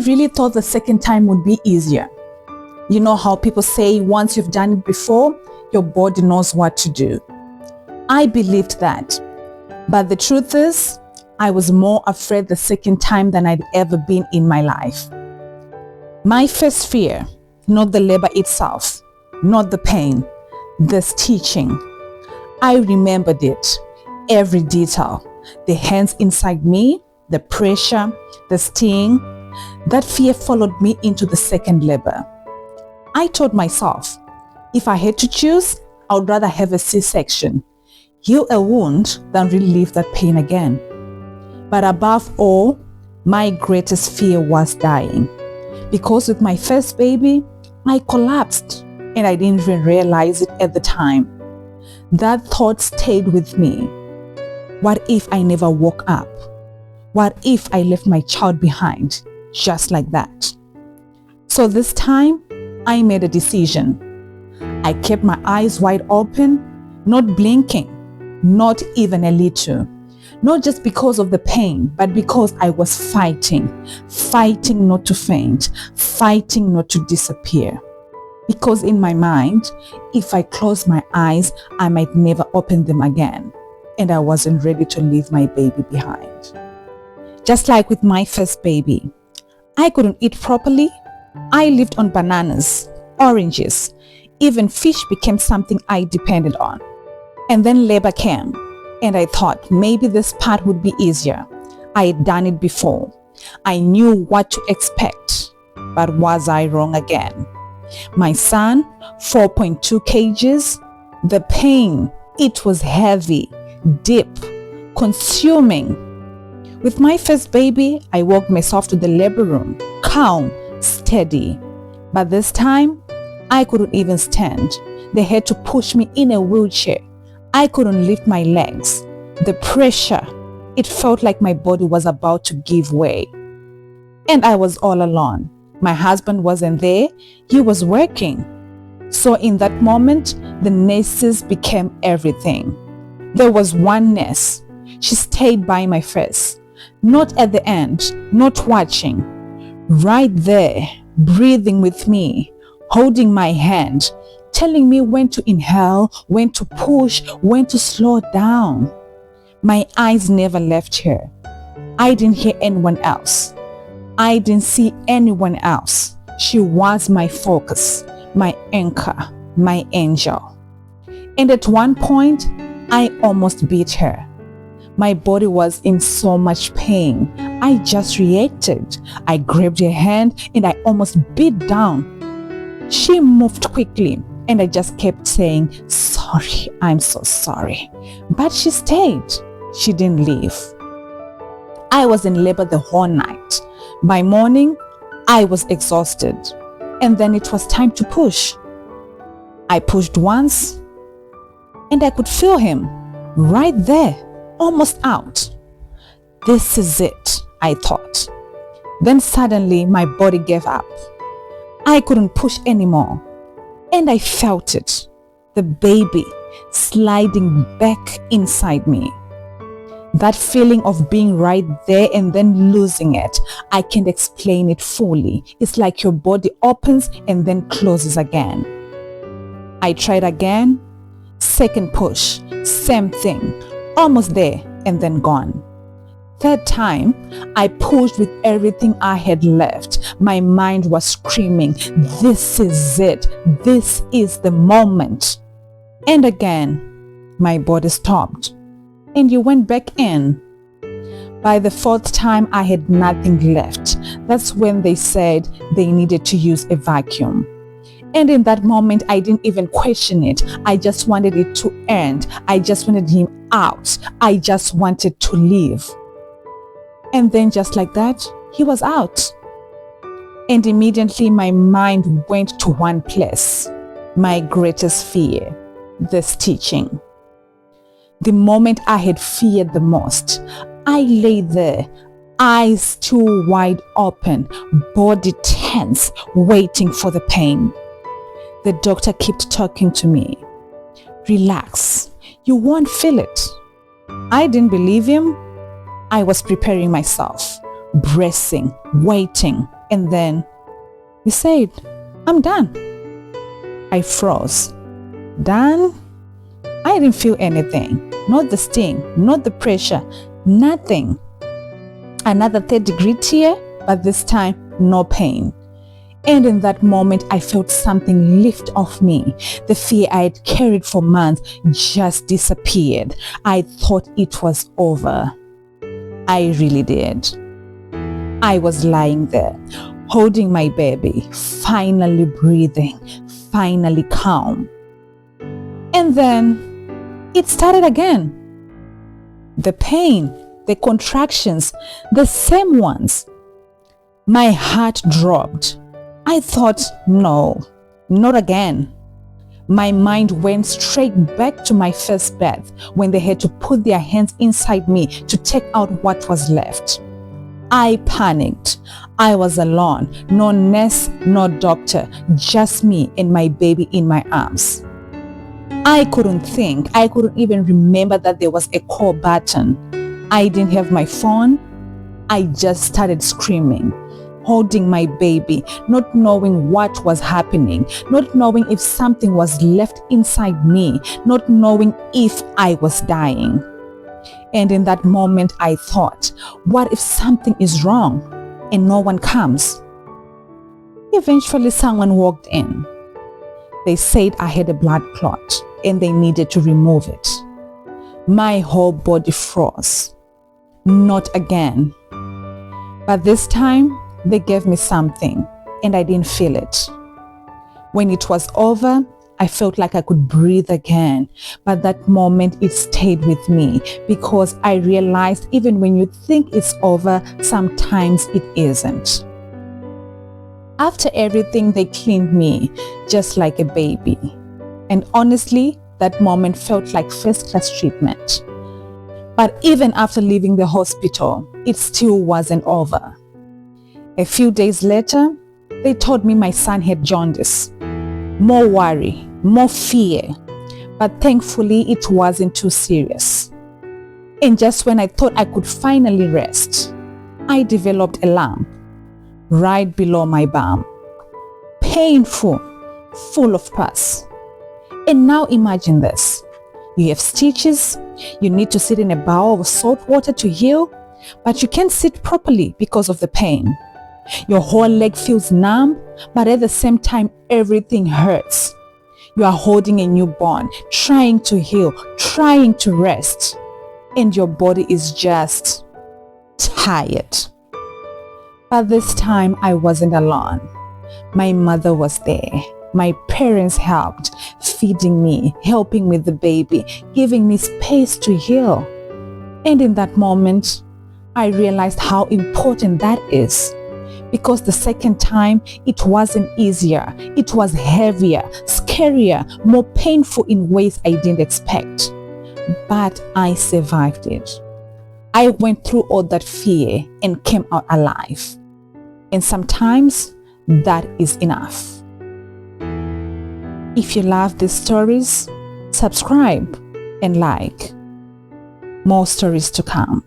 really thought the second time would be easier. You know how people say once you've done it before, your body knows what to do. I believed that. But the truth is, I was more afraid the second time than I'd ever been in my life. My first fear, not the labor itself, not the pain, the stitching. I remembered it, every detail, the hands inside me, the pressure, the sting. That fear followed me into the second labor. I told myself, if I had to choose, I would rather have a C-section, heal a wound than relieve that pain again. But above all, my greatest fear was dying. Because with my first baby, I collapsed and I didn't even realize it at the time. That thought stayed with me. What if I never woke up? What if I left my child behind, just like that? So this time, I made a decision. I kept my eyes wide open, not blinking, not even a little. Not just because of the pain, but because I was fighting not to faint, fighting not to disappear. Because in my mind, if I closed my eyes, I might never open them again. And I wasn't ready to leave my baby behind. Just like with my first baby, I couldn't eat properly. I lived on bananas, oranges, even fish became something I depended on. And then labor came, and I thought maybe this part would be easier. I had done it before. I knew what to expect, but was I wrong again? My son, 4.2 kgs, the pain, it was heavy, deep, consuming. With my first baby, I walked myself to the labor room, calm, steady. But this time, I couldn't even stand. They had to push me in a wheelchair. I couldn't lift my legs. The pressure, it felt like my body was about to give way. And I was all alone. My husband wasn't there. He was working. So in that moment, the nurses became everything. There was one nurse. She stayed by my face. Not at the end, not watching. Right there, breathing with me, holding my hand, telling me when to inhale, when to push, when to slow down. My eyes never left her. I didn't hear anyone else. I didn't see anyone else. She was my focus, my anchor, my angel. And at one point, I almost beat her. My body was in so much pain. I just reacted. I grabbed her hand and I almost beat down. She moved quickly and I just kept saying, "Sorry, I'm so sorry." But she stayed. She didn't leave. I was in labor the whole night. By morning, I was exhausted. And then it was time to push. I pushed once and I could feel him right there, almost out. This is it, I thought. Then suddenly my body gave up. I couldn't push anymore. And I felt it, the baby sliding back inside me. That feeling of being right there and then losing it, I can't explain it fully. It's like your body opens and then closes again. I tried again, second push, same thing, almost there and then gone. Third time, I pushed with everything I had left. My mind was screaming, "This is it. This is the moment." And again, my body stopped. And you went back in. By the fourth time, I had nothing left. That's when they said they needed to use a vacuum. And in that moment, I didn't even question it. I just wanted it to end. I just wanted him out. I just wanted to leave. And then just like that, he was out. And immediately my mind went to one place, my greatest fear, the stitching. The moment I had feared the most, I lay there, eyes still wide open, body tense, waiting for the pain. The doctor kept talking to me. "Relax, you won't feel it." I didn't believe him. I was preparing myself, bracing, waiting, And then he said, I'm done. I froze. Done? I didn't feel anything. Not the sting, not the pressure, nothing. Another third degree tear, but this time no pain. And in that moment, I felt something lift off me. The fear I had carried for months just disappeared. I thought it was over. I really did. I was lying there, holding my baby, finally breathing, finally calm. And then it started again. The pain, the contractions, the same ones. My heart dropped. I thought, no, not again. My mind went straight back to my first birth when they had to put their hands inside me to take out what was left. I panicked. I was alone. No nurse, no doctor, just me and my baby in my arms. I couldn't think. I couldn't even remember that there was a call button. I didn't have my phone. I just started screaming, holding my baby, not knowing what was happening, not knowing if something was left inside me, not knowing if I was dying. And in that moment, I thought, what if something is wrong and no one comes? Eventually, someone walked in. They said I had a blood clot and they needed to remove it. My whole body froze. Not again. But this time, they gave me something and I didn't feel it. When it was over, I felt like I could breathe again. But that moment, it stayed with me because I realized even when you think it's over, sometimes it isn't. After everything, they cleaned me just like a baby. And honestly, that moment felt like first-class treatment. But even after leaving the hospital, it still wasn't over. A few days later, they told me my son had jaundice. More worry, more fear. But thankfully, it wasn't too serious. And just when I thought I could finally rest, I developed a lump right below my bum. Painful, full of pus. And now imagine this. You have stitches, you need to sit in a bowl of salt water to heal, but you can't sit properly because of the pain. Your whole leg feels numb, but at the same time, everything hurts. You are holding a newborn, trying to heal, trying to rest, and your body is just tired. But this time, I wasn't alone. My mother was there. My parents helped, feeding me, helping with the baby, giving me space to heal. And in that moment, I realized how important that is. Because the second time, it wasn't easier. It was heavier, scarier, more painful in ways I didn't expect. But I survived it. I went through all that fear and came out alive. And sometimes, that is enough. If you love these stories, subscribe and like. More stories to come.